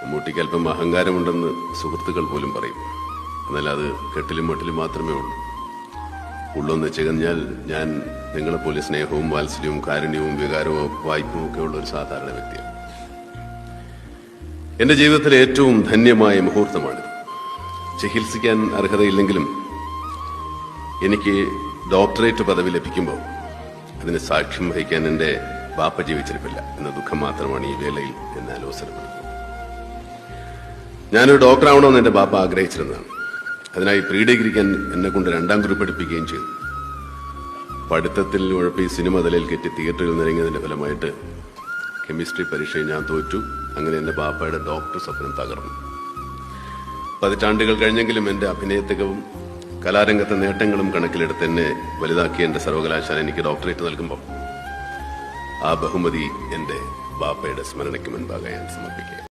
മമ്മൂട്ടിക്ക് അല്പം അഹങ്കാരമുണ്ടെന്ന് സുഹൃത്തുക്കൾ പോലും പറയും. എന്നാൽ അത് കെട്ടിലും മട്ടിലും മാത്രമേ ഉള്ളൂ. ഉള്ളൊന്ന് വെച്ച് കഴിഞ്ഞാൽ ഞാൻ നിങ്ങളെപ്പോലെ സ്നേഹവും വാത്സല്യവും കാരുണ്യവും വികാരവും വായ്പയും ഒക്കെ ഉള്ള ഒരു സാധാരണ വ്യക്തിയാണ്. എന്റെ ജീവിതത്തിലെ ഏറ്റവും ധന്യമായ മുഹൂർത്തമാണിത്. ചികിത്സിക്കാൻ അർഹതയില്ലെങ്കിലും എനിക്ക് ഡോക്ടറേറ്റ് പദവി ലഭിക്കുമ്പോൾ അതിന് സാക്ഷ്യം വഹിക്കാൻ എന്റെ ബാപ്പ ജീവിച്ചിരിപ്പില്ല എന്ന ദുഃഖം മാത്രമാണ് ഈ വേളയിൽ എന്നെ അലോസരപ്പെടുന്നത്. ഞാനൊരു ഡോക്ടറാവണമെന്ന് എന്റെ ബാപ്പ ആഗ്രഹിച്ചിരുന്നതാണ്. അതിനായി പ്രീ ഡിഗ്രിക്കാൻ എന്നെ കൊണ്ട് 2ാം ഗ്രൂപ്പ് എടുപ്പിക്കുകയും ചെയ്തു. പഠിത്തത്തിൽ ഉഴപ്പി സിനിമ തലയിൽ കെറ്റി തിയേറ്ററിൽ നിറങ്ങിയതിന്റെ ഫലമായിട്ട് കെമിസ്ട്രി പരീക്ഷയിൽ ഞാൻ തോറ്റു. അങ്ങനെ എന്റെ ബാപ്പയുടെ ഡോക്ടർ സ്വപ്നം തകർന്നു. പതിറ്റാണ്ടുകൾ കഴിഞ്ഞെങ്കിലും എന്റെ അഭിനയത്തികവും കലാരംഗത്തെ നേട്ടങ്ങളും കണക്കിലെടുത്ത് എന്നെ വലുതാക്കിയ എന്റെ സർവകലാശാല എനിക്ക് ഡോക്ടറേറ്റ് നൽകുമ്പോൾ ആ ബഹുമതി എന്റെ ബാപ്പയുടെ സ്മരണയ്ക്ക് മുൻപാകെ ഞാൻ സമർപ്പിക്കുക.